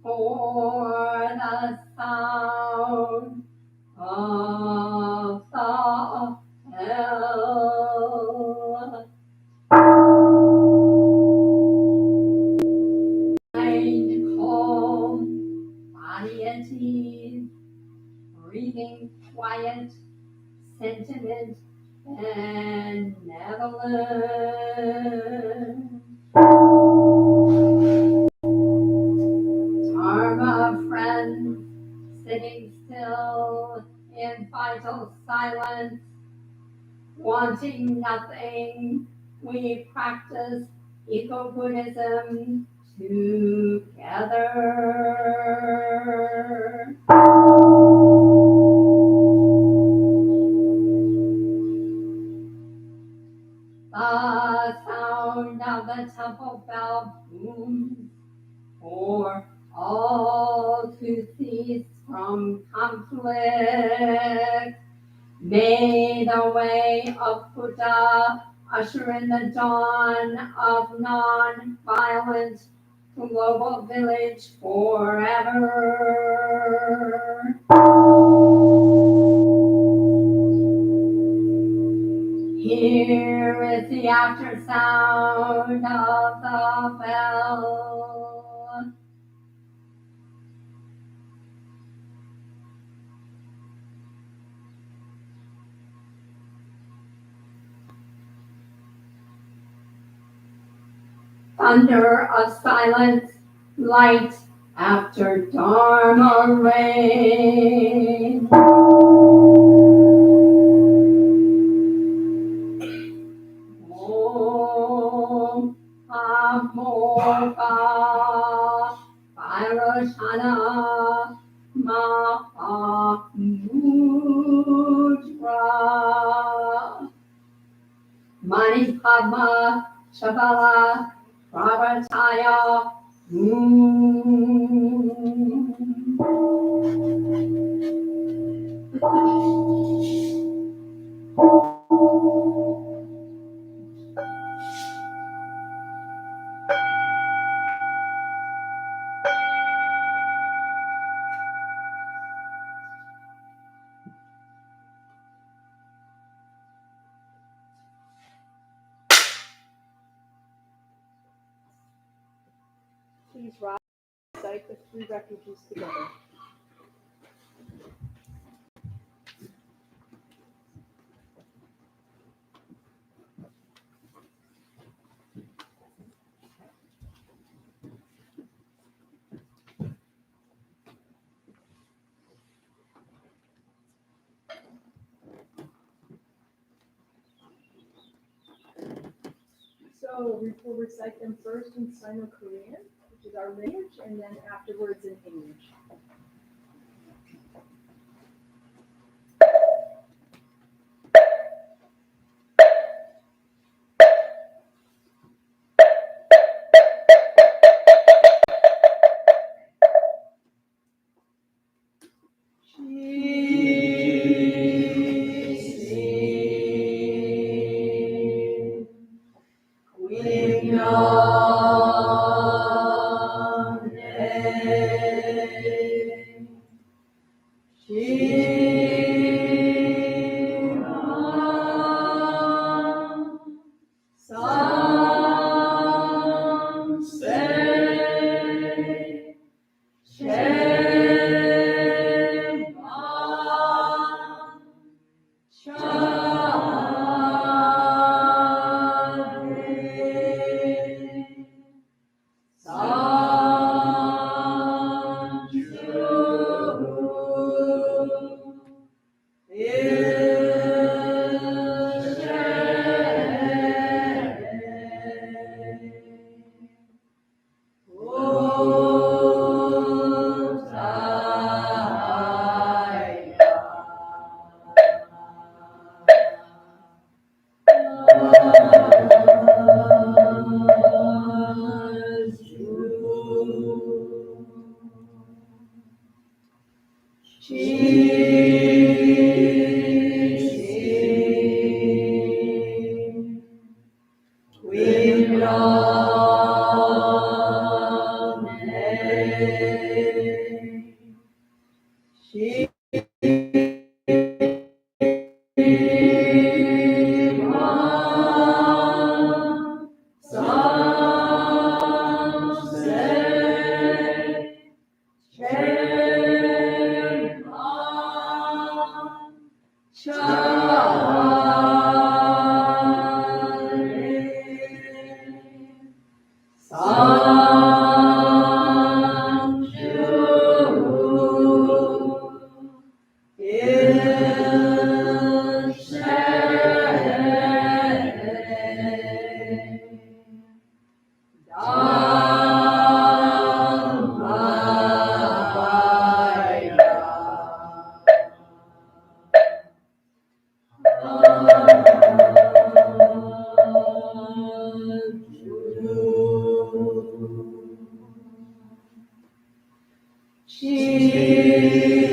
For the sound of the bell. Mind calm, body at ease, breathing quiet, sentiment benevolent. Dharma friends, sitting still in vital silence, wanting nothing, we practice eco-Buddhism together. The sound of the temple bell booms for all to cease from conflict. May the way of Buddha usher in the dawn of non-violent global village forever. Here is the after sound of the bell. Thunder of silence, light after Dharma rain. Om Amorga Vairashana Mahamudra Mani Padma Shabala Pravataya Please rise and recite the three refuges together. So we will recite them first in Sino-Korean, which is our lineage, and then afterwards in English. Jesus.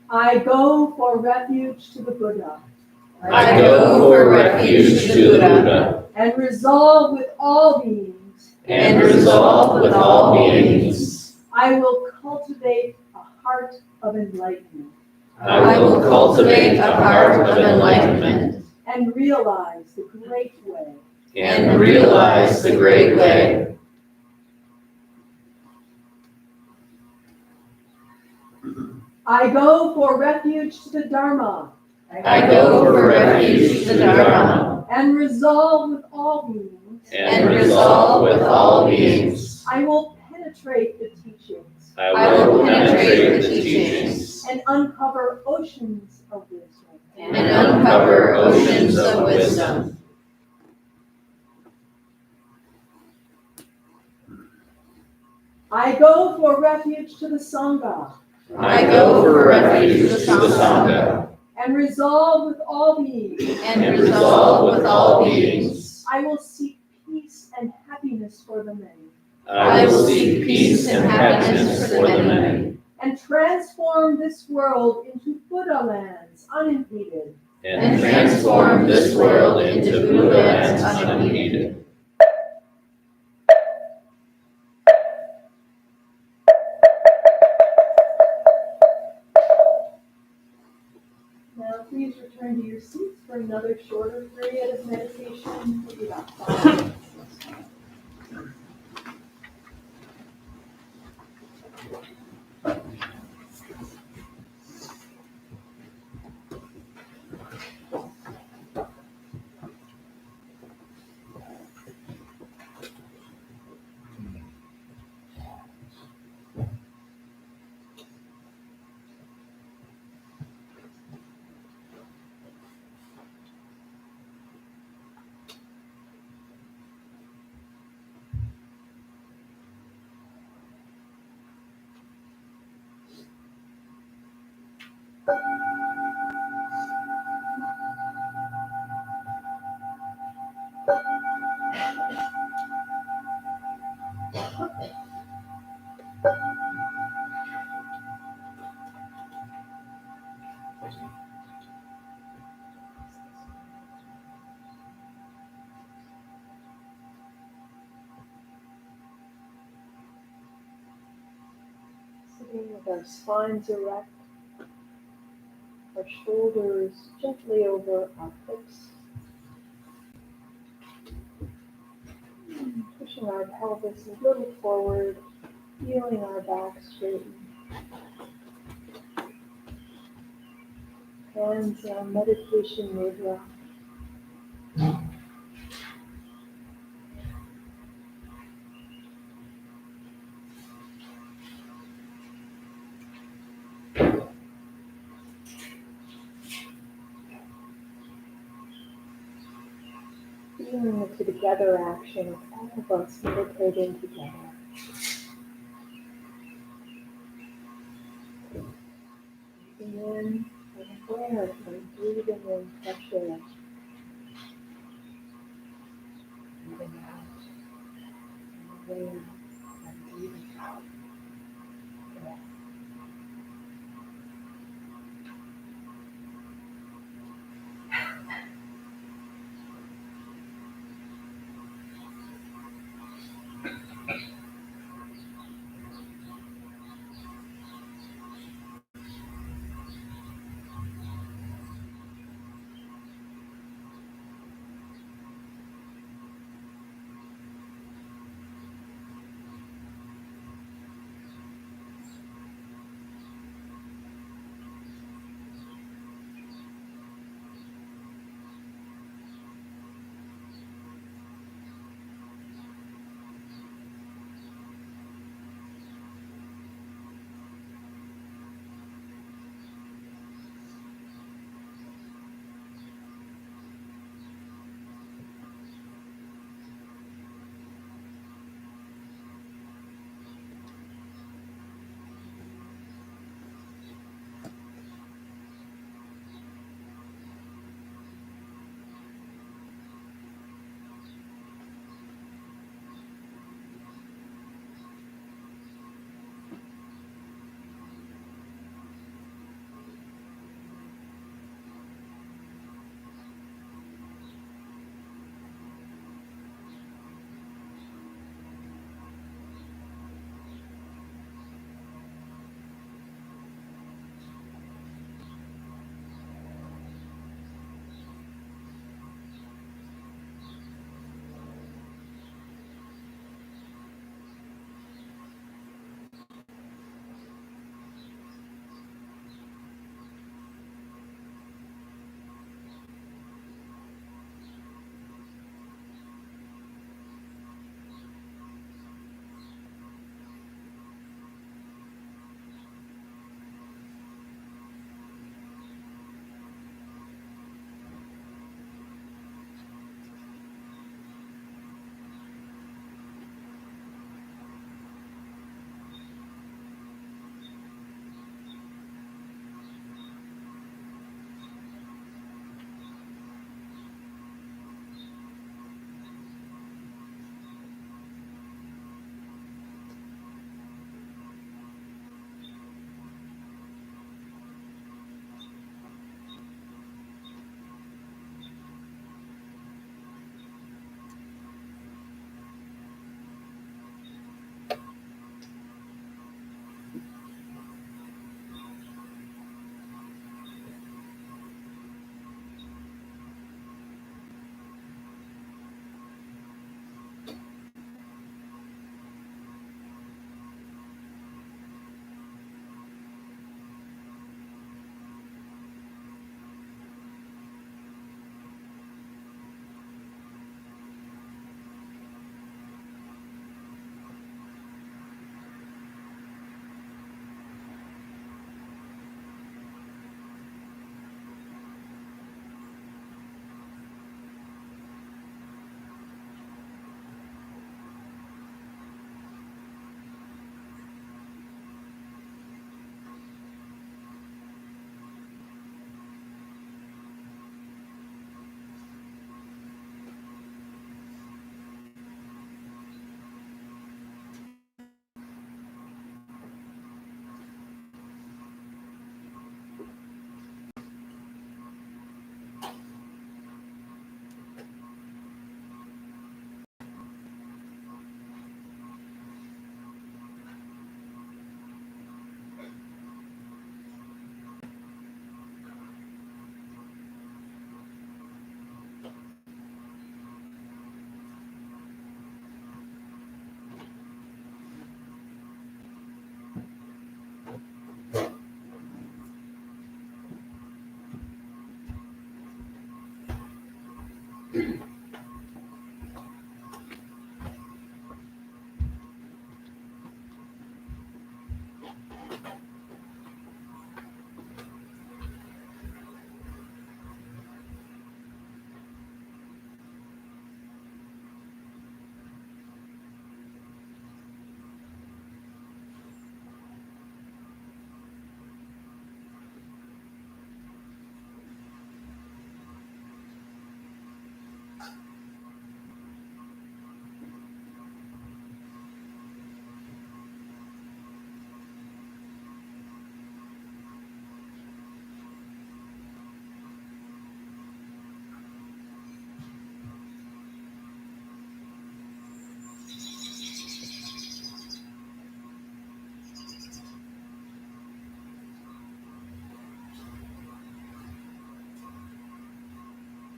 I go for refuge to the Buddha. I go for refuge to the Buddha. And resolve with all beings. And resolve with all beings. I will cultivate a heart of enlightenment. I will cultivate a heart of enlightenment. And realize the great way. And realize the great way. I go for refuge to the Dharma. I go for refuge to the Dharma. And resolve with all beings. And resolve with all beings. I will penetrate the teachings. I will penetrate the teachings. And uncover oceans of wisdom. And uncover oceans of wisdom. I go for refuge to the Sangha. I go for refuge to the Sangha. And resolve with all beings. And resolve with all beings. I will seek peace and happiness for the many. I will seek peace and happiness for the many. And transform this world into Buddha lands unimpeded. And transform this world into Buddha lands unimpeded. Now please return to your seats for another shorter period of meditation, maybe about 5 minutes. Sitting with our spines erect, our shoulders gently over our hips, pushing our pelvis a little forward, feeling our back straighten. Hands in our meditation mudra. Feeling the together action of all of us meditating together. Breathing in and aware and breathing in fresh air. Breathing out and aware and breathing out. Breath.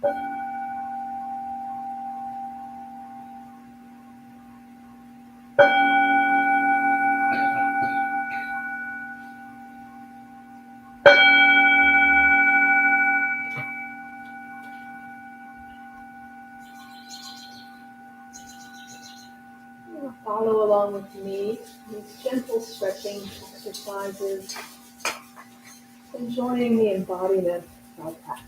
Follow along with me, these gentle stretching exercises, enjoying the embodiment of our practice.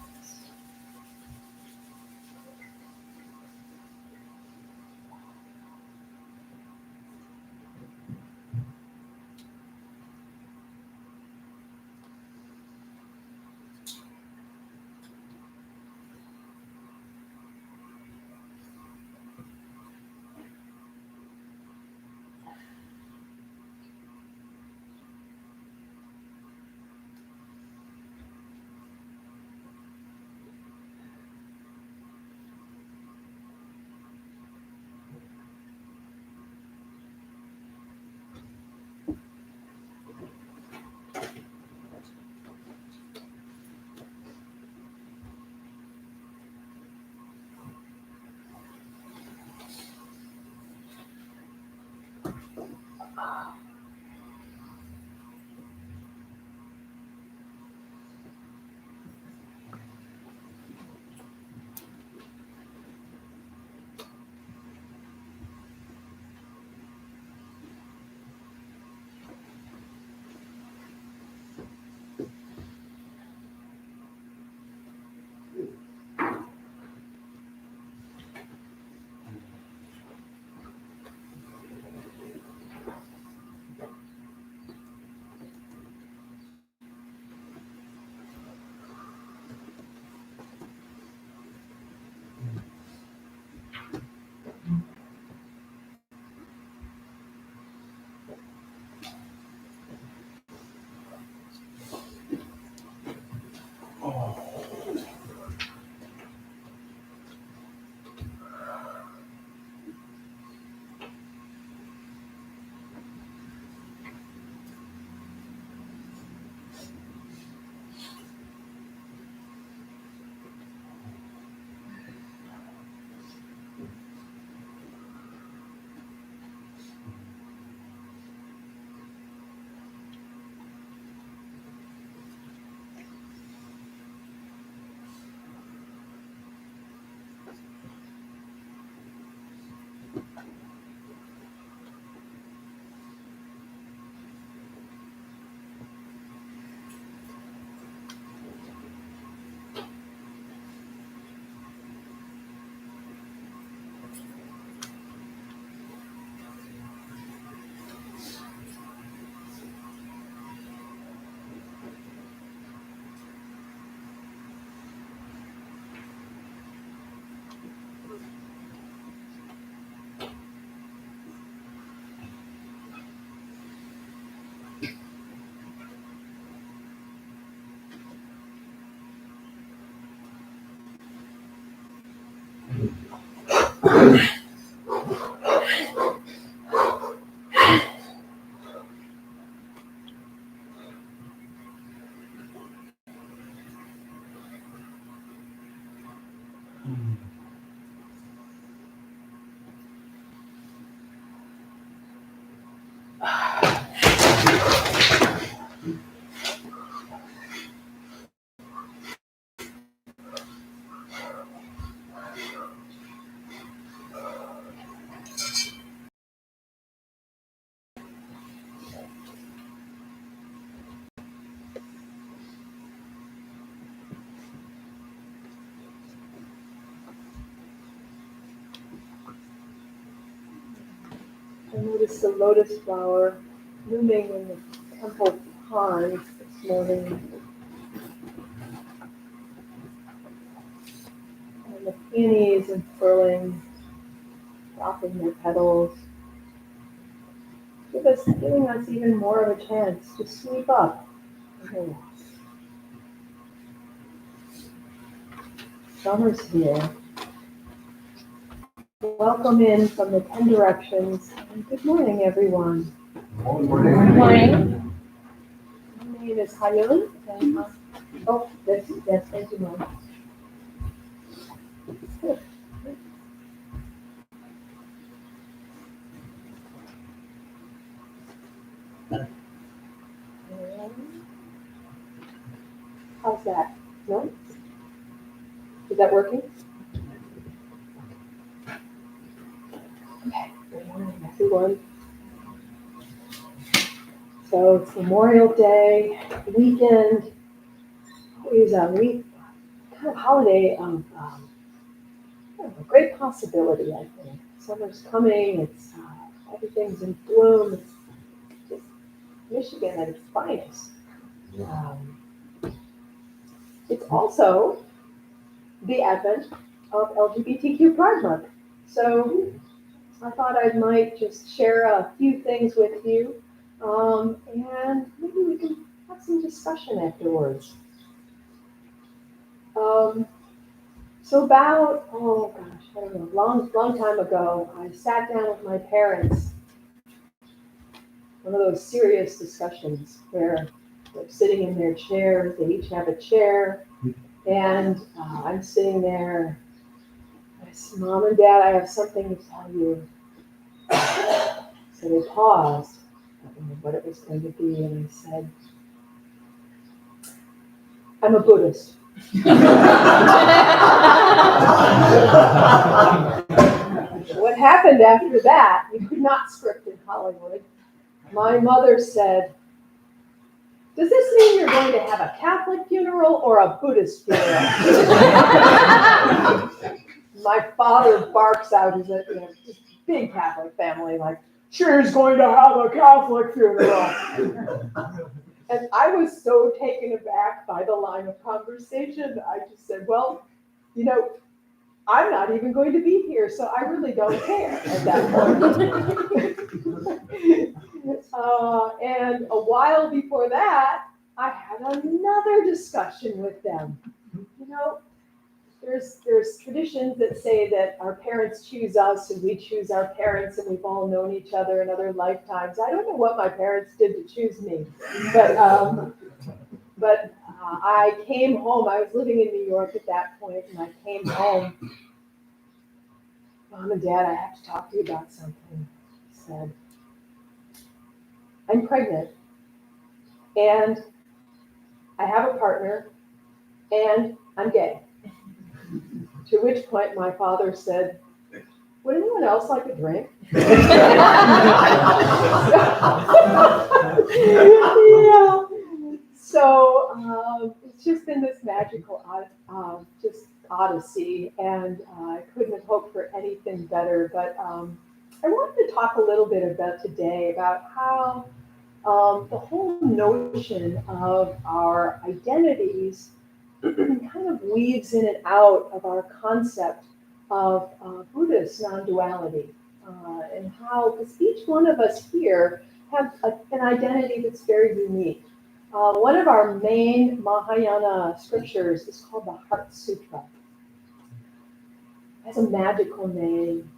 I noticed the lotus flower blooming in the temple pond this morning. And the peonies unfurling, dropping their petals, giving us even more of a chance to sweep up and relax. Summer's here. Welcome in from the 10 directions. And good morning, everyone. Good morning. Good morning. My name is Hayun. Yes, thank you, Mom. How's that? No? Is that working? Okay, good morning, everyone. So it's Memorial Day weekend. Always a week, kind of holiday of a great possibility, I think. Summer's coming. It's everything's in bloom. It's just Michigan at its finest. It's also the advent of LGBTQ Pride Month. So I thought I might just share a few things with you, and maybe we can have some discussion afterwards. So about, oh gosh, I don't know, long time ago, I sat down with my parents. One of those serious discussions where they're sitting in their chairs, they each have a chair, and I'm sitting there. I said, Mom and Dad, I have something to tell you. So they paused. I don't know what it was going to be, and I said, I'm a Buddhist. What happened after that, you could not script in Hollywood. My mother said, does this mean you're going to have a Catholic funeral or a Buddhist funeral? My father barks out, he's a just big Catholic family, like, she's going to have a Catholic funeral. And I was so taken aback by the line of conversation, I just said, well, I'm not even going to be here, so I really don't care at that point. And a while before that, I had another discussion with them. There's traditions that say that our parents choose us and we choose our parents, and we've all known each other in other lifetimes. I don't know what my parents did to choose me, but I came home. I was living in New York at that point, and I came home. Mom and Dad, I have to talk to you about something. I said, I'm pregnant, and I have a partner, and I'm gay. To which point my father said, would anyone else like a drink? Yeah. So it's just been this magical odyssey, and I couldn't have hoped for anything better. But I wanted to talk a little bit about today about how the whole notion of our identities kind of weaves in and out of our concept of Buddhist non-duality, and how, because each one of us here have an identity that's very unique. One of our main Mahayana scriptures is called the Heart Sutra. It has a magical name.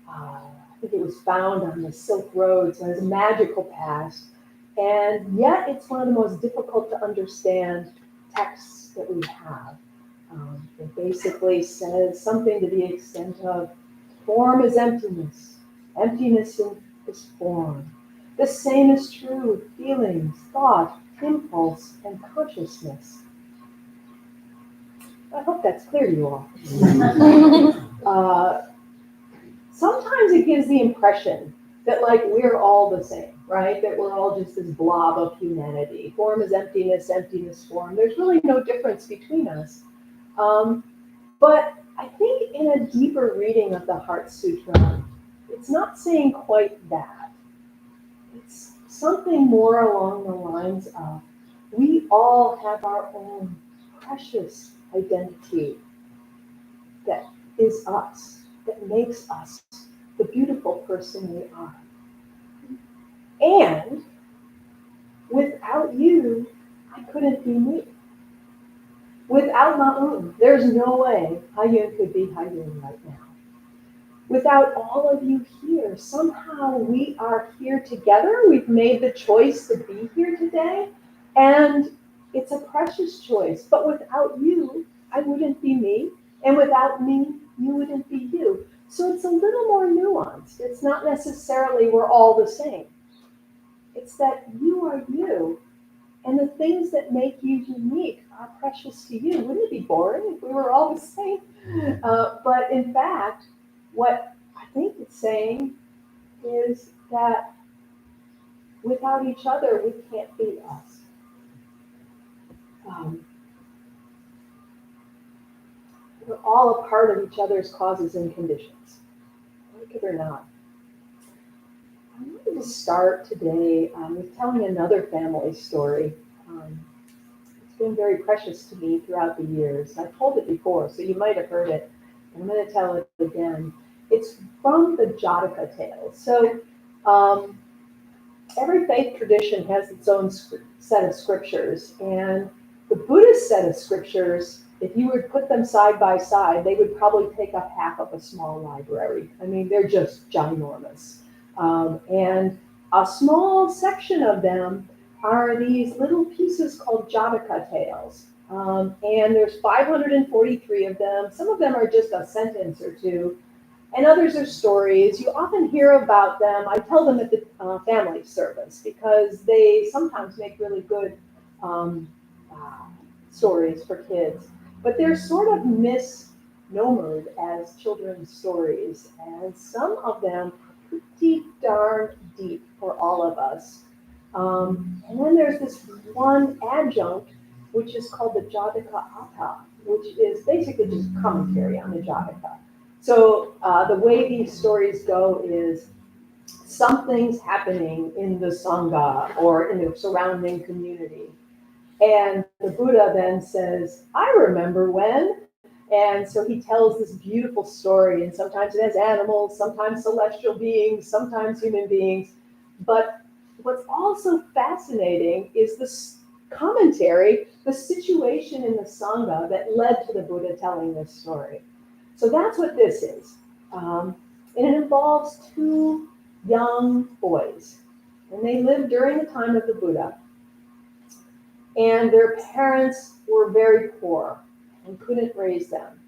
I think it was found on the Silk Road, so it has a magical past, and yet it's one of the most difficult to understand texts that we have. It basically says something to the extent of, form is emptiness, emptiness is form. The same is true with feelings, thought, impulse, and consciousness. I hope that's clear to you all. Sometimes it gives the impression that we're all the same, right? That we're all just this blob of humanity. Form is emptiness, emptiness form. There's really no difference between us. But I think in a deeper reading of the Heart Sutra, it's not saying quite that. It's something more along the lines of, we all have our own precious identity that is us, that makes us the beautiful person we are. And without you, I couldn't be me. Without Ma'un, there's no way Hayun could be Hayun right now. Without all of you here, somehow we are here together. We've made the choice to be here today, and it's a precious choice. But without you, I wouldn't be me, And without me, you wouldn't be you. So it's a little more nuanced. It's not necessarily we're all the same. It's that you are you. And the things that make you unique are precious to you. Wouldn't it be boring if we were all the same? But in fact, what I think it's saying is that without each other, we can't be us. We're all a part of each other's causes and conditions, like it or not. I wanted to start today with telling another family story. It's been very precious to me throughout the years. I've told it before, so you might have heard it. I'm going to tell it again. It's from the Jataka tales. So every faith tradition has its own set of scriptures, and the Buddhist set of scriptures, if you would put them side by side, they would probably take up half of a small library. I mean, they're just ginormous. And a small section of them are these little pieces called Jataka tales. And there's 543 of them. Some of them are just a sentence or two, and others are stories. You often hear about them. I tell them at the family service because they sometimes make really good stories for kids. But they're sort of misnomered as children's stories, and some of them are pretty darn deep for all of us. And then there's this one adjunct, which is called the Jataka Atha, which is basically just commentary on the Jataka. So the way these stories go is something's happening in the Sangha or in the surrounding community. And the Buddha then says, I remember when. And so he tells this beautiful story, and sometimes it has animals, sometimes celestial beings, sometimes human beings. But what's also fascinating is this commentary, the situation in the Sangha that led to the Buddha telling this story. So that's what this is. And it involves two young boys. And they lived during the time of the Buddha. And their parents were very poor and couldn't raise them.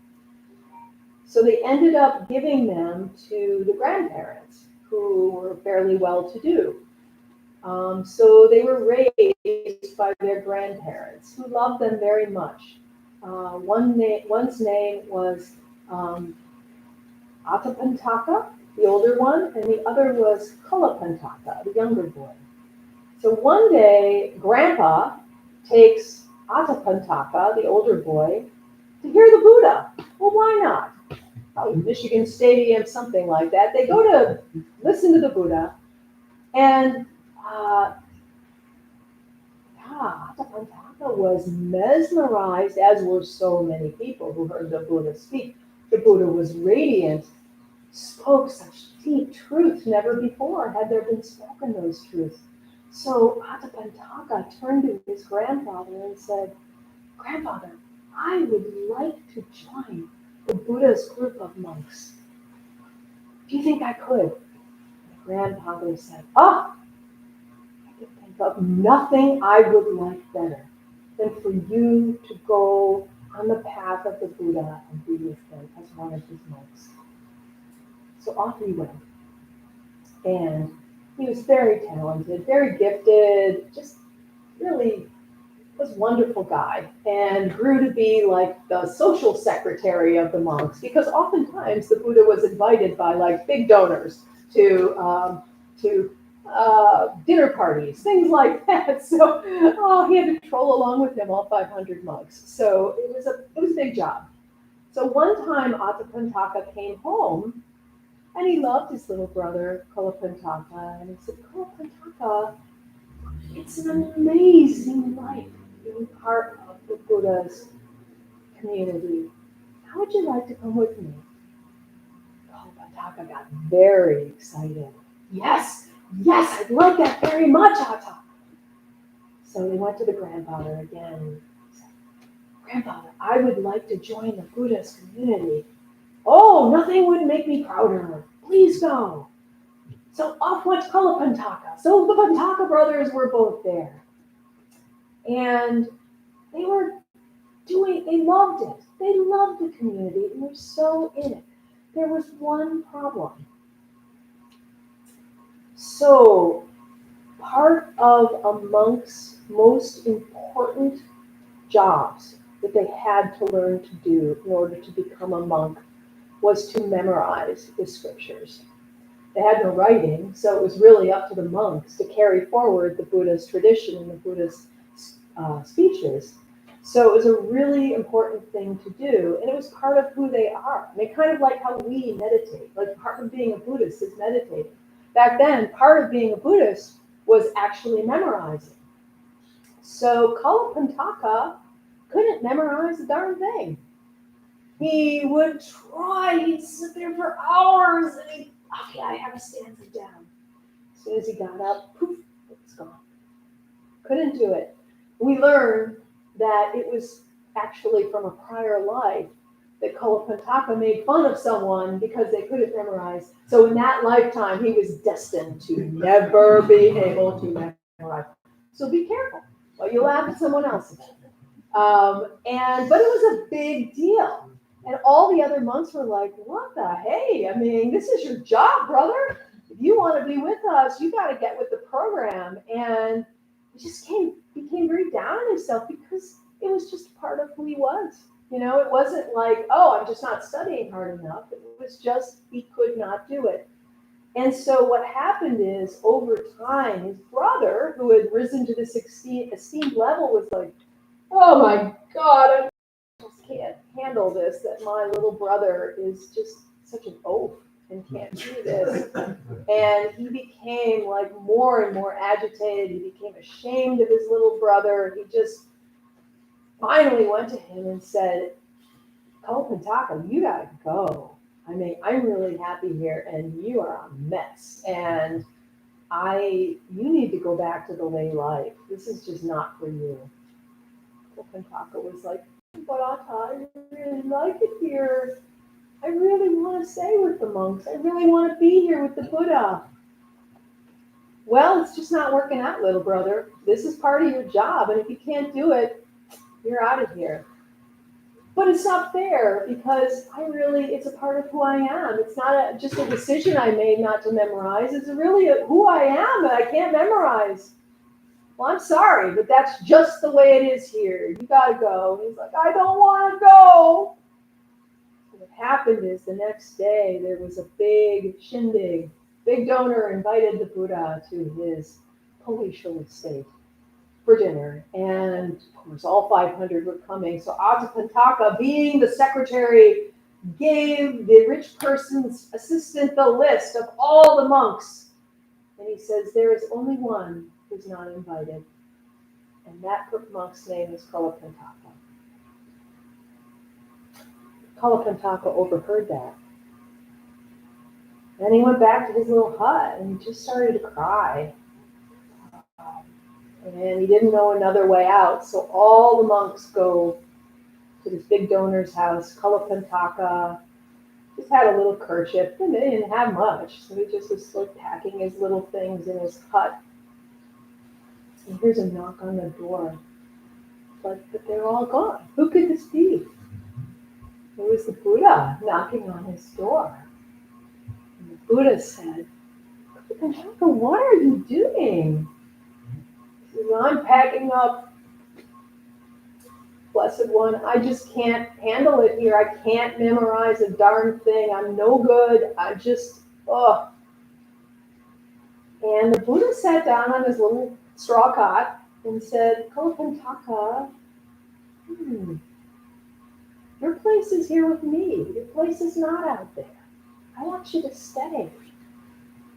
So they ended up giving them to the grandparents, who were fairly well-to-do. So they were raised by their grandparents, who loved them very much. One's name was Atapantaka, the older one, and the other was Kulapantaka, the younger boy. So one day, Grandpa takes Atapantaka, the older boy, to hear the Buddha. Well, why not? Probably Michigan Stadium, something like that. They go to listen to the Buddha, and Atapantaka was mesmerized, as were so many people who heard the Buddha speak. The Buddha was radiant, spoke such deep truth. Never before had there been spoken those truths. So Atapantaka turned to his grandfather and said, Grandfather, I would like to join the Buddha's group of monks. Do you think I could? The grandfather said, I can think of nothing I would like better than for you to go on the path of the Buddha and be with him as one of his monks. So off he went. And he was very talented, very gifted, just really was a wonderful guy, and grew to be like the social secretary of the monks, because oftentimes the Buddha was invited by like big donors to dinner parties, things like that. So he had to troll along with him, all 500 monks. So it was a big job. So one time Atapantaka came home, and he loved his little brother, Kulapantaka, and he said, Kulapantaka, it's an amazing life being part of the Buddha's community. How would you like to come with me? Kulapantaka got very excited. Yes, I'd like that very much, Ata. So they went to the grandfather again and said, Grandfather, I would like to join the Buddha's community. Oh, nothing would make me prouder. Please go. So off went Kulapantaka. So the Pantaka brothers were both there. And they were they loved it. They loved the community and were so in it. There was one problem. So part of a monk's most important jobs that they had to learn to do in order to become a monk was to memorize the scriptures. They had no writing, so it was really up to the monks to carry forward the Buddha's tradition and the Buddha's speeches. So it was a really important thing to do, and it was part of who they are. I mean, kind of like how we meditate, like part of being a Buddhist is meditating. Back then, part of being a Buddhist was actually memorizing. So Kalapantaka couldn't memorize a darn thing. He would try, he'd sit there for hours, and he'd, okay, I have a stanza down. As soon as he got up, poof, it's gone. Couldn't do it. We learned that it was actually from a prior life that Kalapantaka made fun of someone because they couldn't memorize. So in that lifetime, he was destined to never be able to memorize. So be careful what you laugh at someone else about. But it was a big deal. And all the other monks were like, what the hey? I mean, this is your job, brother. If you want to be with us, you got to get with the program. And he just became very down on himself because it was just part of who he was. You know, it wasn't like, oh, I'm just not studying hard enough. It was just he could not do it. And so what happened is, over time, his brother, who had risen to this esteemed level, was like, oh my God, I just can't handle this, that my little brother is just such an oaf and can't do this. And he became like more and more agitated. He became ashamed of his little brother. He just finally went to him and said, Kalapantaka, you gotta go. I mean, I'm really happy here and you are a mess. And you need to go back to the lay life. This is just not for you. Kalapantaka was like, but I really like it here. I really want to stay with the monks. I really want to be here with the Buddha. Well, it's just not working out, little brother. This is part of your job, and if you can't do it, you're out of here. But it's not fair because it's a part of who I am. It's not just a decision I made not to memorize. It's really who I am, and I can't memorize. Well, I'm sorry, but that's just the way it is here. You gotta go. And he's like, I don't want to go. So what happened is the next day there was a big shindig. Big donor invited the Buddha to his palatial estate for dinner. And of course, all 500 were coming. So Atapantaka, being the secretary, gave the rich person's assistant the list of all the monks. And he says, there is only one who's not invited. And that monk's name is Kalapantaka. Kalapantaka overheard that. Then he went back to his little hut and he just started to cry. And he didn't know another way out. So all the monks go to this big donor's house. Kalapantaka just had a little kerchief. And they didn't have much. So he just was like packing his little things in his hut. And here's a knock on the door. But they're all gone. Who could this be? It was the Buddha knocking on his door. And the Buddha said, Kalapantaka, what are you doing? He said, I'm packing up. Blessed one, I just can't handle it here. I can't memorize a darn thing. I'm no good. I'm just, ugh. And the Buddha sat down on his little straw cot and said, Kalapantaka, your place is here with me. Your place is not out there. I want you to stay.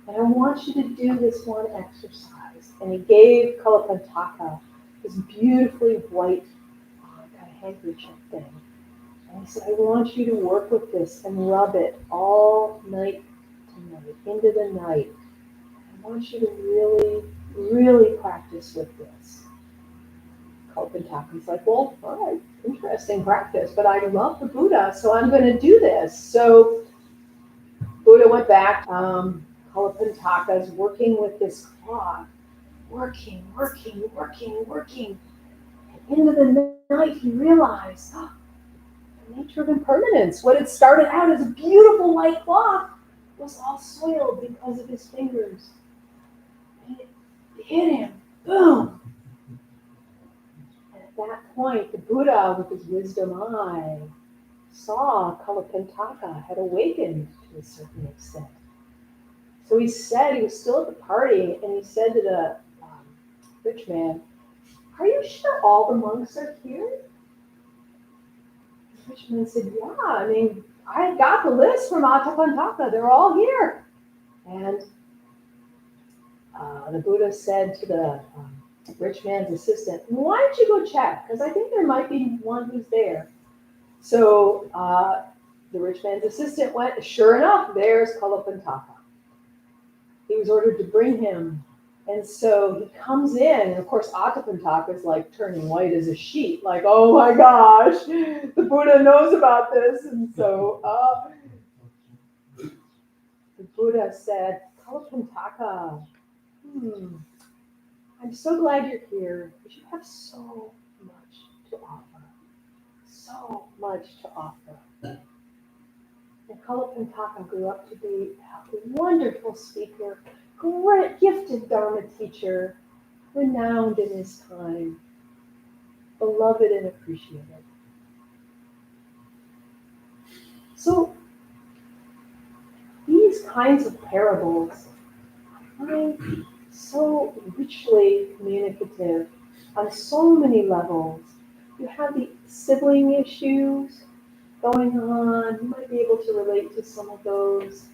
And I want you to do this one exercise. And he gave Kalapantaka this beautifully white kind of handkerchief thing. And he said, I want you to work with this and rub it all night to night, into the night. I want you to really, really practice with this. Kalapantaka's like, well, all right, interesting practice, but I love the Buddha, so I'm going to do this. So Buddha went back. Kalapantaka's working with this cloth, working. end of the night, he realized the nature of impermanence. What had started out as a beautiful white cloth was all soiled because of his fingers. And it hit him. Boom! And at that point, the Buddha, with his wisdom eye, saw Kalapantaka had awakened to a certain extent. So he said, he was still at the party, and he said to the rich man, "Are you sure all the monks are here?" The rich man said, "Yeah, I mean, I got the list from Atapantaka. They're all here." And the Buddha said to the rich man's assistant, "Why don't you go check? Because I think there might be one who's there." So the rich man's assistant went. Sure enough, there's Kalapantaka. He was ordered to bring him. And so he comes in, and of course, Atapantaka is like turning white as a sheet, like, oh my gosh, the Buddha knows about this. And so the Buddha said, Kalapantaka, I'm so glad you're here, but you have so much to offer. So much to offer. And Kalapantaka grew up to be a wonderful speaker, great, gifted Dharma teacher, renowned in his time, beloved and appreciated. So these kinds of parables I find so richly communicative on so many levels. You have the sibling issues going on. You might be able to relate to some of those.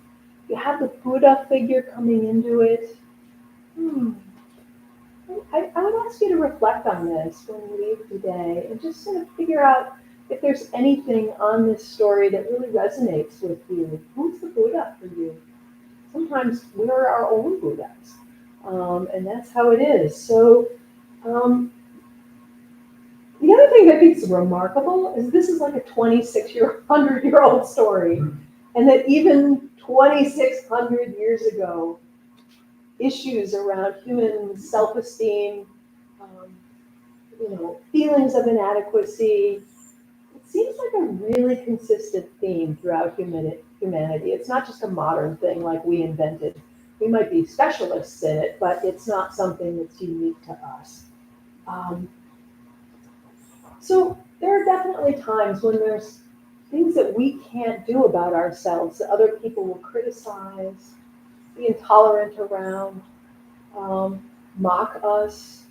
You have the Buddha figure coming into it. I would ask you to reflect on this when you leave today and just sort of figure out if there's anything on this story that really resonates with you. Who's the Buddha for you? Sometimes we're our own Buddhas, and that's how it is. So the other thing that I think is remarkable is this is like a 100-year-old story, and that even 2,600 years ago, issues around human self-esteem, feelings of inadequacy, it seems like a really consistent theme throughout humanity. It's not just a modern thing like we invented. We might be specialists in it, but it's not something that's unique to us. So there are definitely times when there's things that we can't do about ourselves that other people will criticize, be intolerant around, mock us,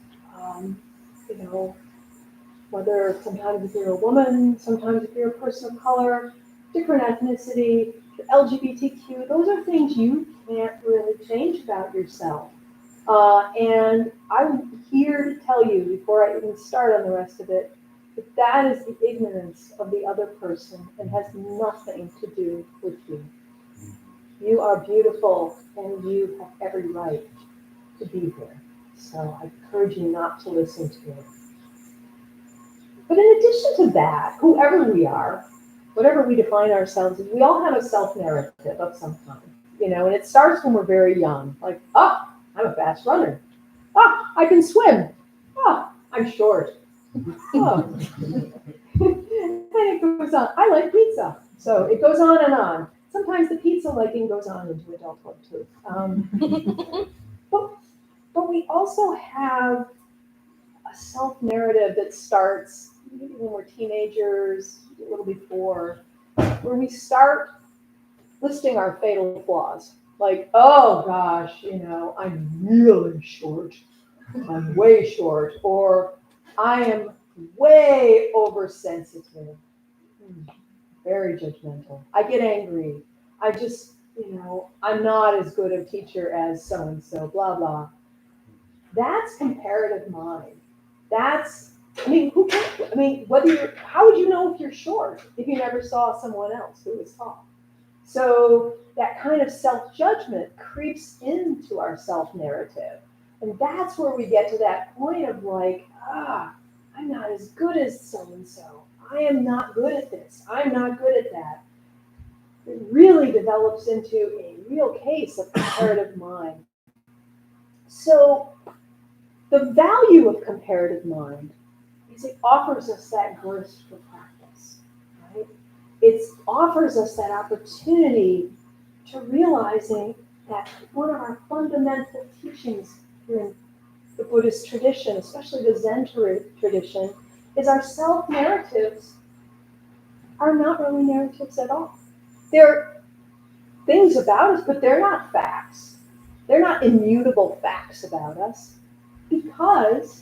whether sometimes if you're a woman, sometimes if you're a person of color, different ethnicity, LGBTQ, those are things you can't really change about yourself. And I'm here to tell you, before I even start on the rest of it, that is the ignorance of the other person and has nothing to do with you. You are beautiful and you have every right to be here. So I encourage you not to listen to it. But in addition to that, whoever we are, whatever we define ourselves as, we all have a self-narrative of some kind, and it starts when we're very young. Like, I'm a fast runner. I can swim. I'm short. And it goes on. I like pizza. So it goes on and on. Sometimes the pizza liking goes on into adulthood too. But we also have a self-narrative that starts maybe when we're teenagers, a little before, where we start listing our fatal flaws. Like, oh gosh, I'm really short. I'm way short. Or I am way oversensitive. Very judgmental. I get angry. I just, I'm not as good a teacher as so-and-so, blah, blah. That's comparative mind. How would you know if you're short if you never saw someone else who was tall? So that kind of self-judgment creeps into our self-narrative. And that's where we get to that point of like, I'm not as good as so-and-so. I am not good at this. I'm not good at that. It really develops into a real case of comparative mind. So the value of comparative mind is it offers us that grace for practice, right? It offers us that opportunity to realizing that one of our fundamental teachings in the Buddhist tradition, especially the Zen tradition, is our self-narratives are not really narratives at all. They're things about us, but they're not facts. They're not immutable facts about us because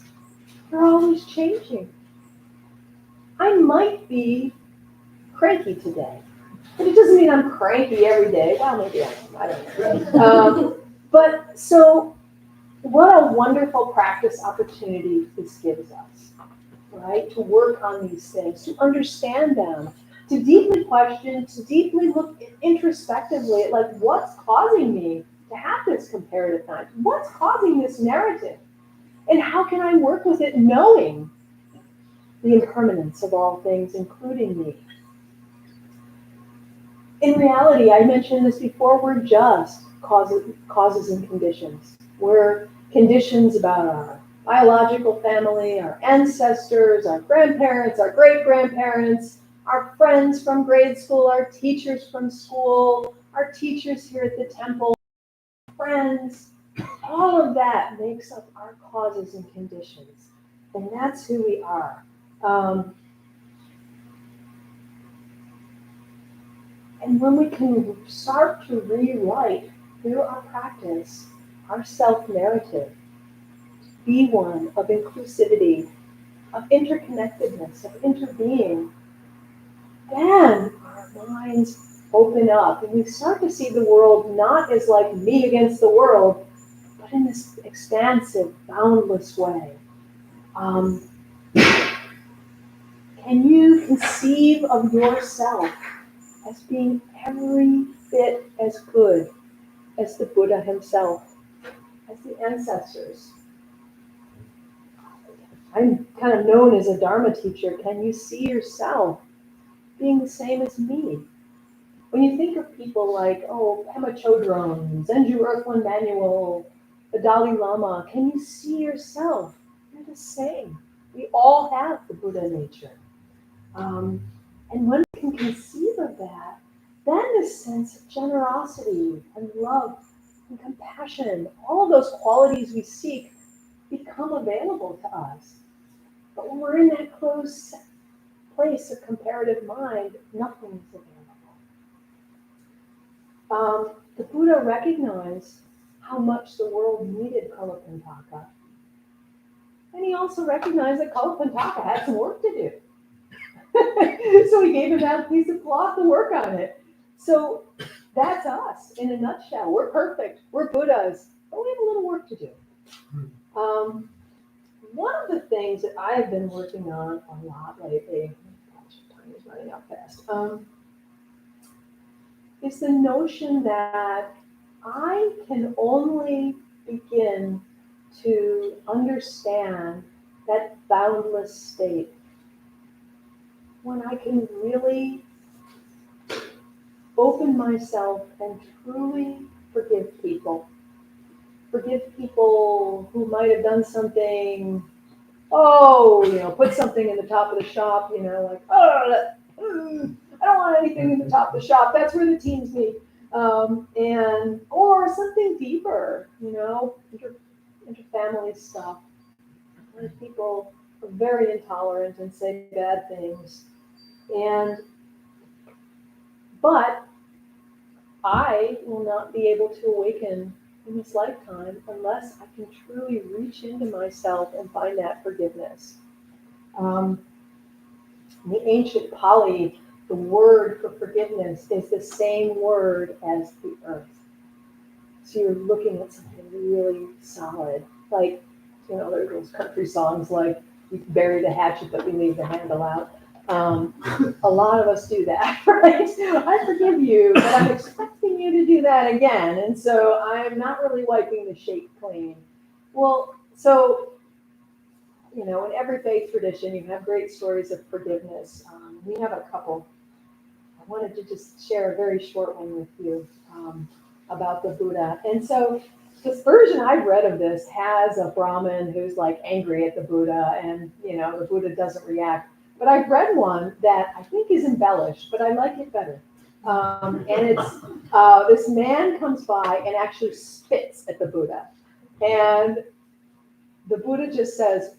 they're always changing. I might be cranky today, but it doesn't mean I'm cranky every day. Well, maybe I don't know. But so what a wonderful practice opportunity this gives us, right? To work on these things, to understand them, to deeply question, to deeply look introspectively at like what's causing me to have this comparative mind? What's causing this narrative? And how can I work with it knowing the impermanence of all things, including me? In reality, I mentioned this before, we're just causes and conditions. We're conditions about our biological family, our ancestors, our grandparents, our great-grandparents, our friends from grade school, our teachers from school, our teachers here at the temple, friends. All of that makes up our causes and conditions. And that's who we are. And when we can start to rewrite through our practice, our self-narrative, be one of inclusivity, of interconnectedness, of interbeing, then our minds open up and we start to see the world not as like me against the world, but in this expansive, boundless way. Can you conceive of yourself as being every bit as good as the Buddha himself, as the ancestors? I'm kind of known as a Dharma teacher. Can you see yourself being the same as me? When you think of people like, Pema Chodron, Zenju Earthland Manual, the Dalai Lama, can you see yourself? You're the same. We all have the Buddha nature. And when we can conceive of that, then this sense of generosity and love and compassion, all of those qualities we seek become available to us. But when we're in that closed place of comparative mind, nothing is available. The Buddha recognized how much the world needed Kalapantaka. And he also recognized that Kalapantaka had some work to do. So he gave him that piece of cloth to work on it. So that's us in a nutshell. We're perfect. We're Buddhas, but we have a little work to do. One of the things that I have been working on a lot lately, gosh, time is running out fast, is the notion that I can only begin to understand that boundless state when I can really open myself and truly forgive people. Forgive people who might have done something, put something in the top of the shop, like, I don't want anything in the top of the shop. That's where the teams meet. Or something deeper, interfamily stuff. Where people are very intolerant and say bad things. But I will not be able to awaken in this lifetime unless I can truly reach into myself and find that forgiveness. In the ancient Pali, the word for forgiveness is the same word as the earth. So you're looking at something really solid. Like, there are those country songs like, we bury the hatchet, but we leave the handle out. A lot of us do that, right? I forgive you, but I'm expecting you to do that again. And so I'm not really wiping the shape clean. Well, so, in every faith tradition, you have great stories of forgiveness. We have a couple. I wanted to just share a very short one with you about the Buddha. And so this version I've read of this has a Brahmin who's like angry at the Buddha, and the Buddha doesn't react. But I've read one that I think is embellished, but I like it better. And it's this man comes by and actually spits at the Buddha, and the Buddha just says,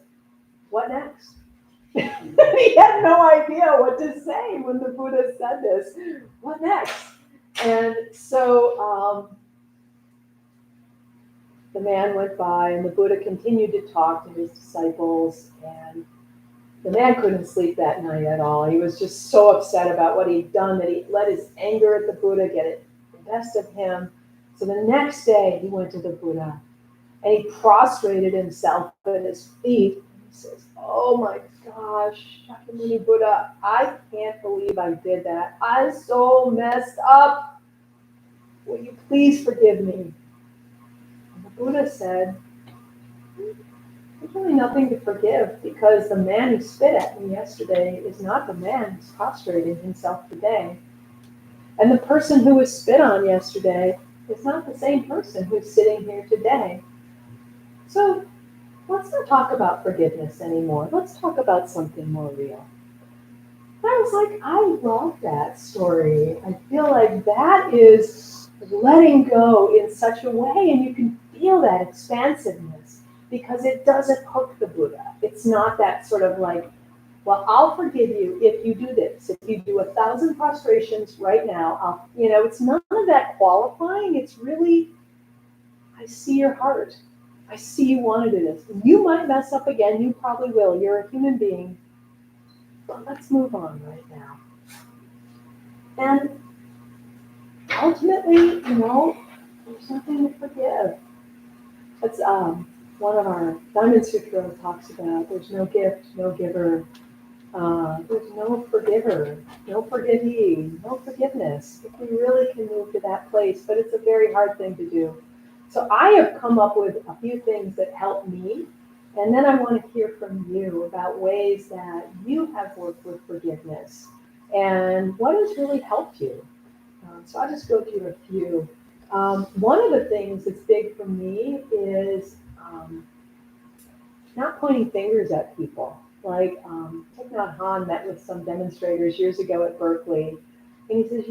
"What next?" He had no idea what to say when the Buddha said this. What next? And so the man went by, and the Buddha continued to talk to his disciples, and the man couldn't sleep that night at all. He was just so upset about what he'd done that he let his anger at the Buddha get the best of him. So the next day he went to the Buddha, and he prostrated himself at his feet. And he says, "Oh my gosh, Shakyamuni Buddha, I can't believe I did that. I'm so messed up. Will you please forgive me?" And the Buddha said, "There's really nothing to forgive, because the man who spit at me yesterday is not the man who's prostrating himself today. And the person who was spit on yesterday is not the same person who's sitting here today. So let's not talk about forgiveness anymore. Let's talk about something more real." And I was like, I love that story. I feel like that is letting go in such a way, and you can feel that expansiveness, because it doesn't hook the Buddha. It's not that sort of like, well, I'll forgive you if you do this. If you do 1,000 prostrations right now, it's none of that qualifying. It's really, I see your heart. I see you want to do this. You might mess up again. You probably will. You're a human being. But let's move on right now. And ultimately, there's nothing to forgive. That's one of our Diamond Sutra talks about. There's no gift, no giver. There's no forgiver, no forgivee, no forgiveness. If we really can move to that place, but it's a very hard thing to do. So I have come up with a few things that help me, and then I want to hear from you about ways that you have worked with forgiveness and what has really helped you. So I'll just go through a few. One of the things that's big for me is not pointing fingers at people. Like Thich Nhat Hanh met with some demonstrators years ago at Berkeley, and he says,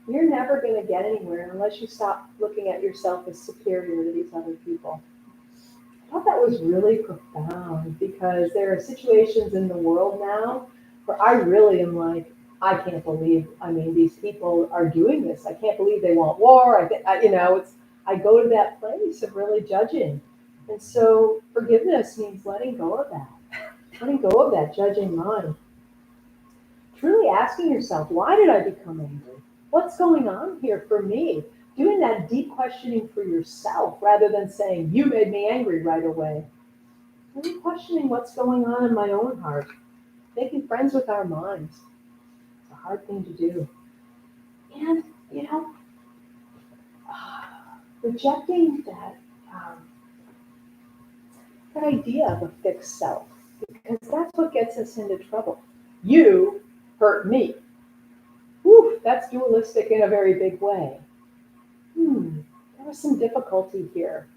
you're never going to get anywhere unless you stop looking at yourself as superior to these other people. I thought that was really profound, because there are situations in the world now where I really am like, I can't believe, these people are doing this. I can't believe they want war. I go to that place of really judging. And so forgiveness means letting go of that. Letting go of that judging mind. Truly asking yourself, why did I become angry? What's going on here for me? Doing that deep questioning for yourself rather than saying, you made me angry right away. Really questioning what's going on in my own heart. Making friends with our minds. It's a hard thing to do. And, rejecting that idea of a fixed self. Because that's what gets us into trouble. You hurt me. Whew, that's dualistic in a very big way. There was some difficulty here.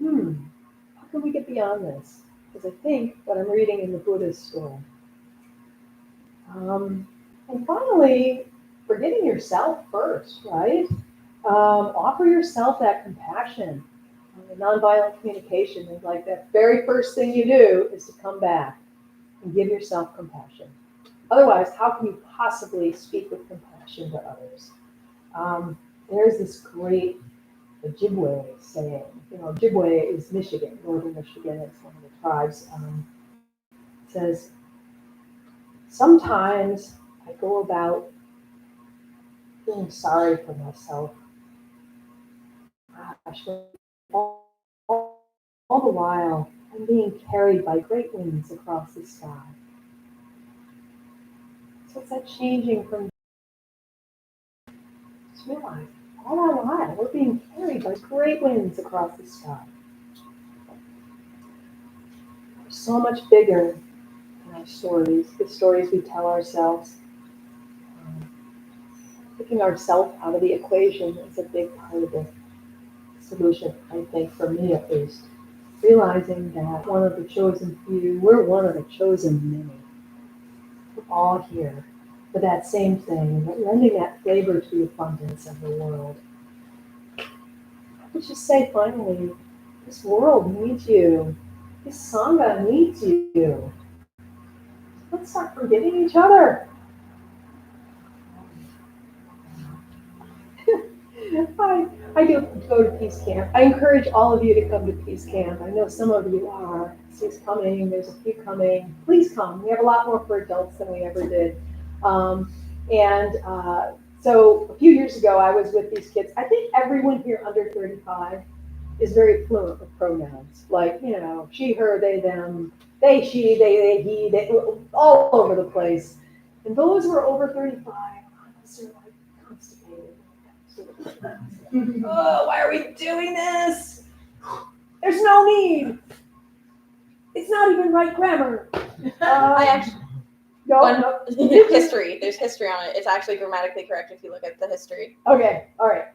How can we get beyond this? Because I think what I'm reading in the Buddha's story. And finally, forgiving yourself first, right? Offer yourself that compassion. Nonviolent communication is like that very first thing you do is to come back and give yourself compassion. Otherwise, how can you possibly speak with compassion to others? There's this great Ojibwe saying. Ojibwe is Michigan, northern Michigan. It's one of the tribes. It says, sometimes I go about feeling sorry for myself. Gosh, all the while, I'm being carried by great winds across the sky. So it's that changing from just realize all our while we're being carried by great winds across the sky. We're so much bigger than our stories, the stories we tell ourselves. Taking ourselves out of the equation is a big part of it. solution, I think, for me at least. Realizing that one of the chosen few, we're one of the chosen many. We're all here for that same thing, but lending that flavor to the abundance of the world. Let's just say finally, this world needs you. This Sangha needs you. Let's start forgiving each other. I do go to Peace Camp. I encourage all of you to come to Peace Camp. I know some of you are. He's coming. There's a few coming. Please come. We have a lot more for adults than we ever did. So a few years ago, I was with these kids. I think everyone here under 35 is very fluent with pronouns. Like, she, her, they, them, they, she, they, he, they, all over the place. And those who are over 35, honestly, are like constipated. Oh, why are we doing this? There's no need. It's not even right grammar. I actually, No. history, there's history on it. It's actually grammatically correct if you look at the history. Okay, all right.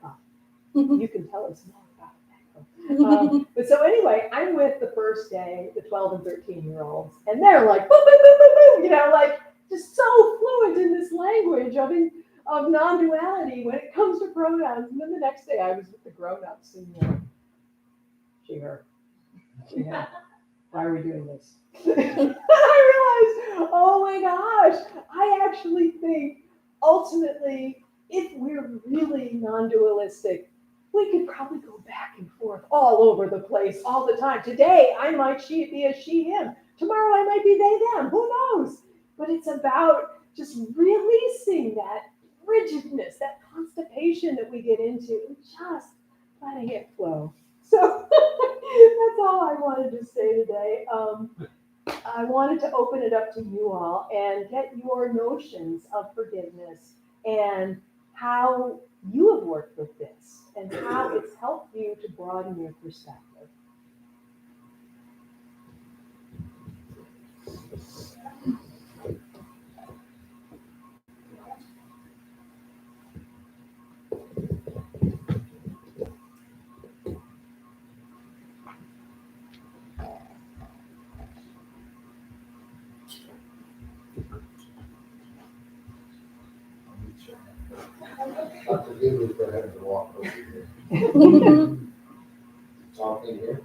You can tell us more about it. But so anyway, I'm with the first day, the 12 and 13-year-olds, and they're like, boom, boom, boom, boom, boom, like just so fluent in this language of non-duality when it comes to pronouns. And then the next day I was with the grown-ups and she, her, she, him. Why are we doing this? I realized, oh my gosh, I actually think ultimately, if we're really non-dualistic, we could probably go back and forth all over the place all the time. Today, I might be a she, him. Tomorrow, I might be they, them. Who knows? But it's about just releasing that rigidness, that constipation that we get into, and just letting it flow. So that's all I wanted to say today. I wanted to open it up to you all and get your notions of forgiveness and how you have worked with this and how it's helped you to broaden your perspective. Forgive me for having to walk over here. Talking here.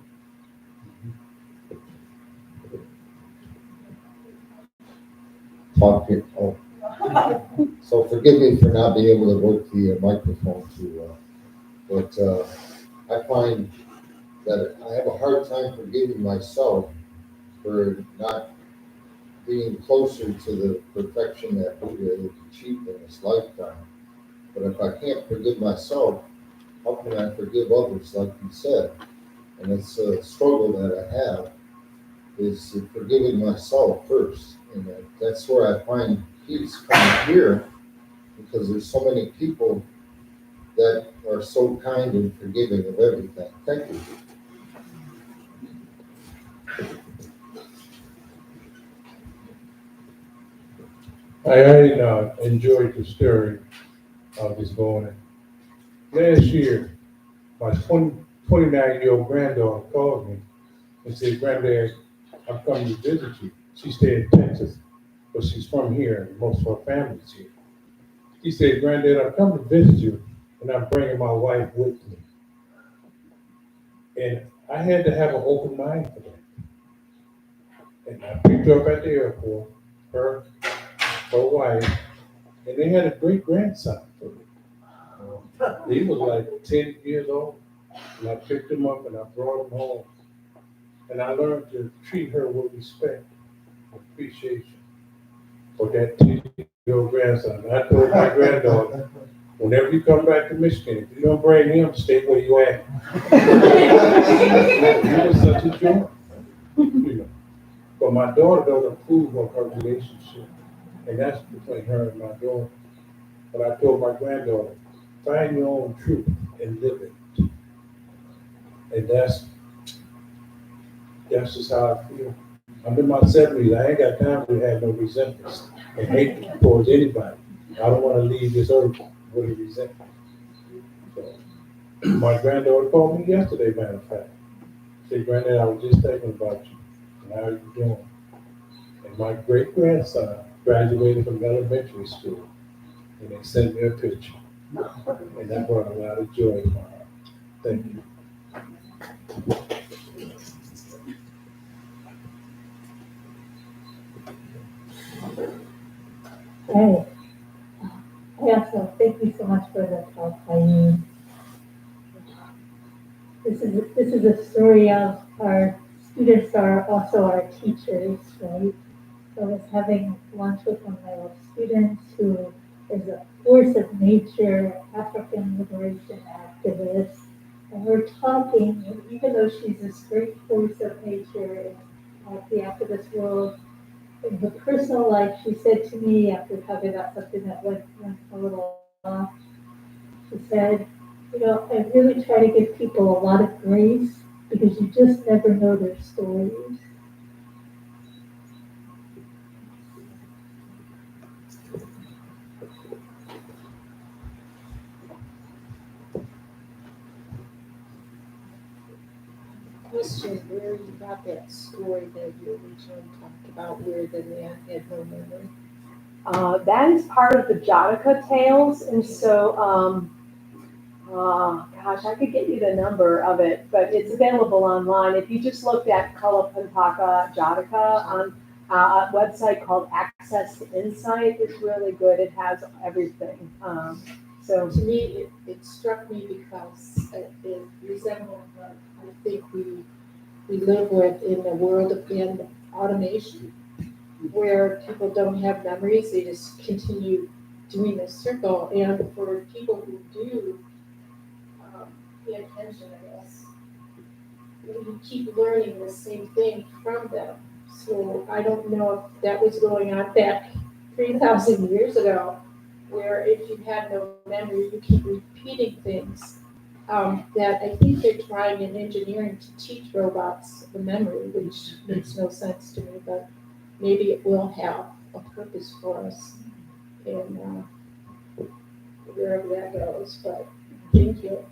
Talking. Oh. So forgive me for not being able to work the microphone too well. But I find that I have a hard time forgiving myself for not being closer to the perfection that Buddha has achieved in this lifetime. But if I can't forgive myself, how can I forgive others, like you said? And it's a struggle that I have, is forgiving myself first. And that's where I find peace coming here, because there's so many people that are so kind and forgiving of everything. Thank you. I enjoyed the story this morning. Last year, my 29-year-old granddaughter called me and said, "Granddad, I'm coming to visit you." She stayed in Texas, but she's from here, and most of her family's here. She said, "Granddad, I'm coming to visit you, and I'm bringing my wife with me." And I had to have an open mind for that. And I picked her up at the airport, her wife, and they had a great grandson. He was like 10 years old, and I picked him up and I brought him home. And I learned to treat her with respect and appreciation for that 10-year-old grandson. And I told my granddaughter, whenever you come back to Michigan, if you don't bring him, stay where you at. He was such a joy. But my daughter doesn't approve of her relationship, and that's between her and my daughter. But I told my granddaughter, find your own truth and live it. And that's just how I feel. I'm in my 70s. I ain't got time to have no resentment and hate towards anybody. I don't want to leave this earth with a resentment. So My granddaughter called me yesterday, matter of fact. Said, Granddad, I was just thinking about you and how you doing. And my great grandson graduated from elementary school, and they sent me a picture. And that brought a lot of joy in my heart. Thank you. Hey, I also thank you so much for the talk, Eileen. This is a story of our students are also our teachers, right? So I was having lunch with one of my old students who is a force of nature, African liberation activist. And we're talking, and even though she's this great force of nature in the activist world, in her personal life, she said to me after talking about something that went a little off, she said, I really try to give people a lot of grace because you just never know their stories. Question where you got that story that you originally talked about where the man had no memory. That is part of the Jataka tales, and so, gosh, I could get you the number of it, but it's available online. If you just looked at Kalapantaka Jataka on a website called Access to Insight, it's really good. It has everything. So To me, it struck me because it resembled what I think we live with in a world of automation, where people don't have memories, they just continue doing this circle. And for people who do pay attention, I guess, you keep learning the same thing from them. So I don't know if that was going on back 3,000 years ago, where if you had no memory, you keep repeating things that I think they're trying in engineering to teach robots the memory, which makes no sense to me, but maybe it will have a purpose for us in wherever that goes. But thank you.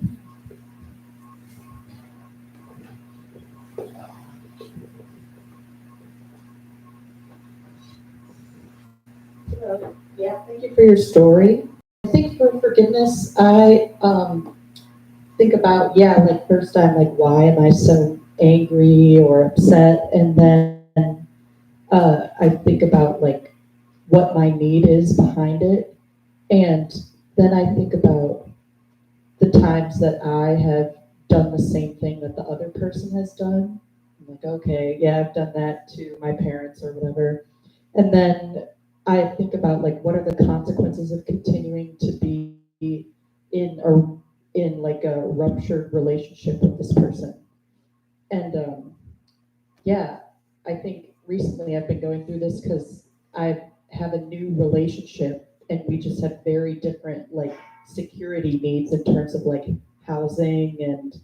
Yeah, thank you for your story. I think for forgiveness, I think about, like first time, like why am I so angry or upset? And then I think about like what my need is behind it. And then I think about the times that I have done the same thing that the other person has done. I'm like, okay, yeah, I've done that to my parents or whatever. And then I think about like what are the consequences of continuing to be in like a ruptured relationship with this person. And I think recently I've been going through this because I have a new relationship and we just have very different like security needs in terms of like housing and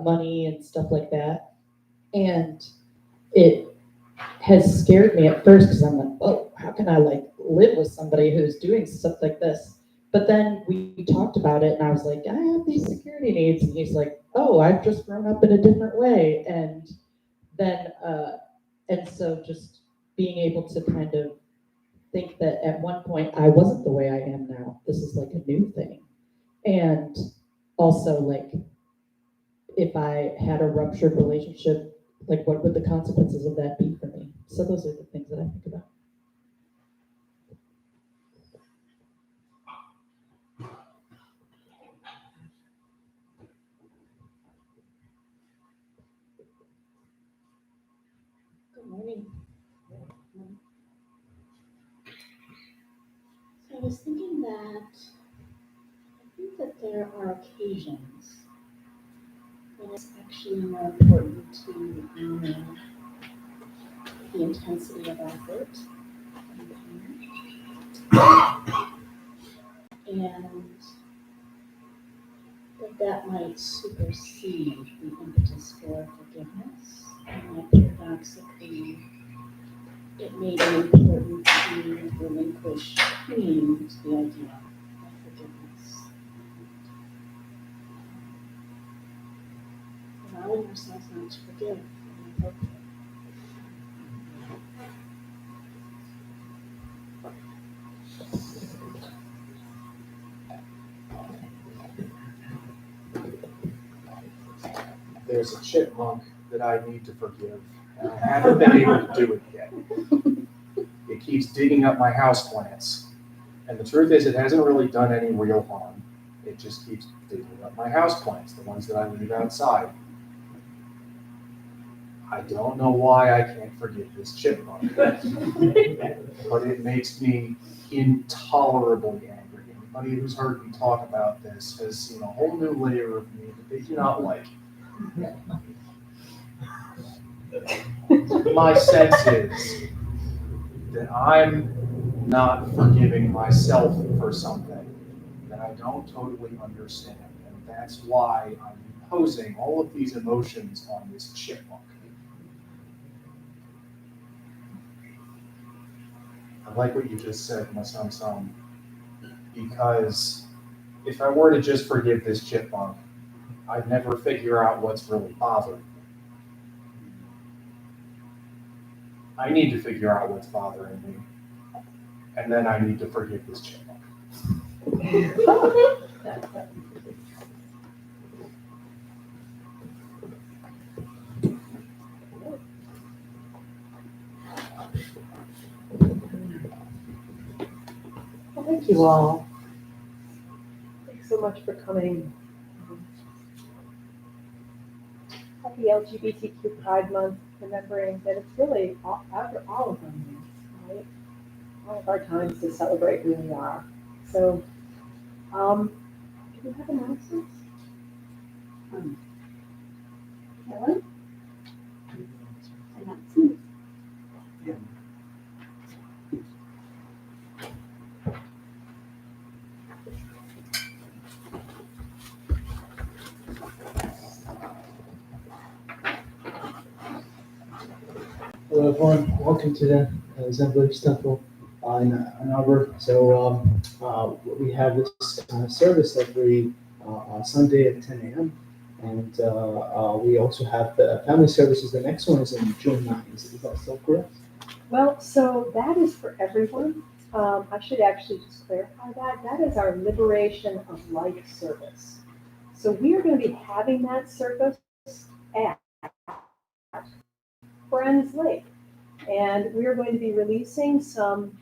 money and stuff like that. And it has scared me at first because I'm like, oh, how can I like live with somebody who's doing stuff like this? But then we talked about it and I was like, I have these security needs. And he's like, oh, I've just grown up in a different way. And then, and so just being able to kind of think that at one point I wasn't the way I am now. This is like a new thing. And also like, if I had a ruptured relationship, like what would the consequences of that be for me? So those are the things that I think about. Good morning. So I was thinking that I think that there are occasions when it's actually more important to honor the intensity of our hurt and that might supersede the impetus for forgiveness. And that paradoxically, it may be important to relinquish clinging to the idea of forgiveness. to forgive. There's a chipmunk that I need to forgive, and I haven't been able to do it yet. It keeps digging up my houseplants, and the truth is it hasn't really done any real harm. It just keeps digging up my houseplants, the ones that I leave outside. I don't know why I can't forgive this chipmunk, but it makes me intolerably angry. Anybody who's heard me talk about this has seen a whole new layer of me that they do not like. My sense is that I'm not forgiving myself for something that I don't totally understand. And that's why I'm imposing all of these emotions on this chipmunk. I like what you just said, my son, because if I were to just forgive this chipmunk, I'd never figure out what's really bothering me. I need to figure out what's bothering me, and then I need to forgive this chipmunk. Well, thank you all. Thanks so much for coming. Happy LGBTQ Pride Month, remembering that it's really after all of them, right? All of our times to celebrate who we are. So, do we have announcements? Helen? Announcements. Hello everyone, welcome to the Zenbridge Temple in Ann Arbor. So we have this service every Sunday at 10 a.m. And we also have the family services. The next one is on June 9th. Is that still correct? Well, so that is for everyone. I should actually just clarify that. That is our Liberation of Life service. So we are going to be having that service at Friends Lake. And we're going to be releasing some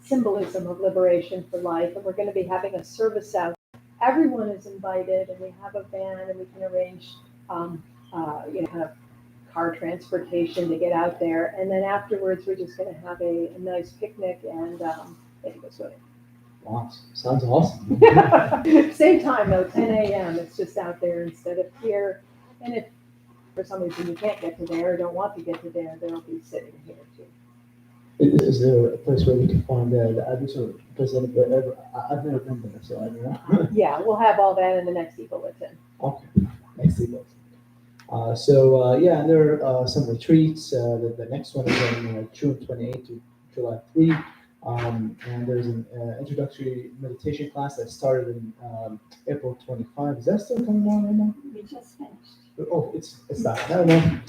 symbolism of liberation for life. And we're going to be having a service out. Everyone is invited, and we have a van, and we can arrange, kind of car transportation to get out there. And then afterwards, we're just going to have a nice picnic and maybe go swimming. Wow, sounds awesome. Same time though, 10 a.m. It's just out there instead of here. And if for some reason you can't get to there or don't want to get to there, they'll be sitting here too. Is there a place where we can find the address or because I've never been there, so I don't know. Yeah, we'll have all that in the next e-bulletin. Okay, next e-bulletin. And there are some retreats. The next one is on June 28 to July 3. And there's an introductory meditation class that started in April 25. Is that still going on right now? We just finished. Oh, it's that. I don't know.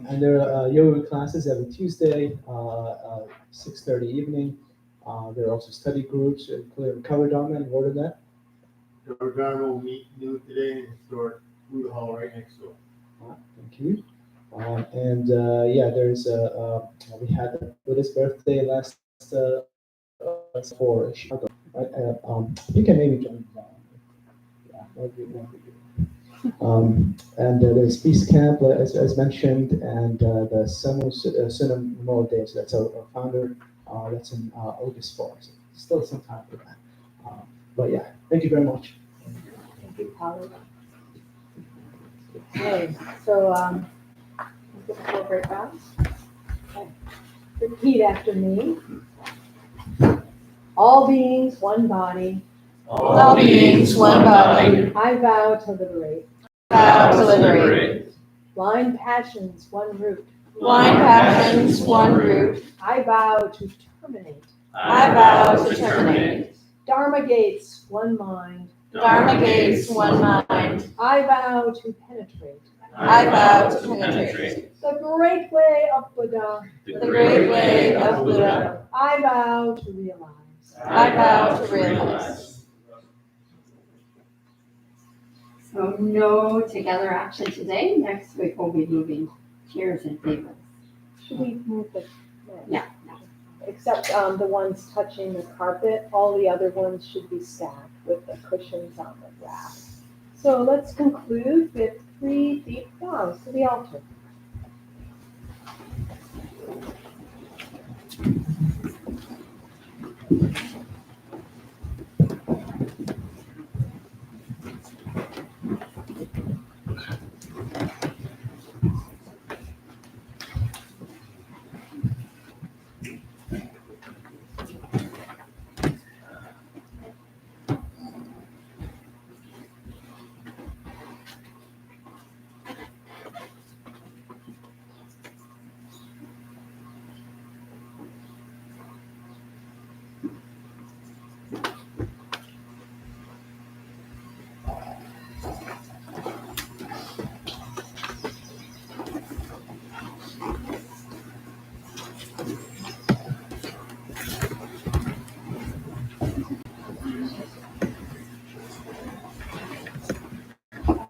And there are yoga classes every Tuesday, 6:30 evening. There are also study groups, including Cover Dharma and Word of That. Cover Dharma will meet noon today in the historic food hall right next door. Thank you. There's we had the Buddha's birthday last for Chicago. Right? You can maybe join. Yeah, that'd be and there's Peace Camp, as mentioned, and the Sunam Memorial Day. So that's our founder. That's in August 4th. So still some time for that. But yeah, thank you very much. Thank you, Holly. Okay, so give a little break out. Okay. Repeat after me. All beings, one body. All beings, one body. I vow to liberate. Vow to liberate. Blind passions, one root. Blind passions, one root. I vow to terminate. I vow to terminate. Dharma gates, one mind. Dharma gaze, one mind. I vow to penetrate I vow to penetrate the great way of Buddha. the great way of Buddha. I vow to realize. I vow to realize. So no together action today. Next week we'll be moving chairs and tables. Should we move the? Yeah. Except the ones touching the carpet, all the other ones should be stacked with the cushions on the rack. So let's conclude with 3 deep bows to the altar.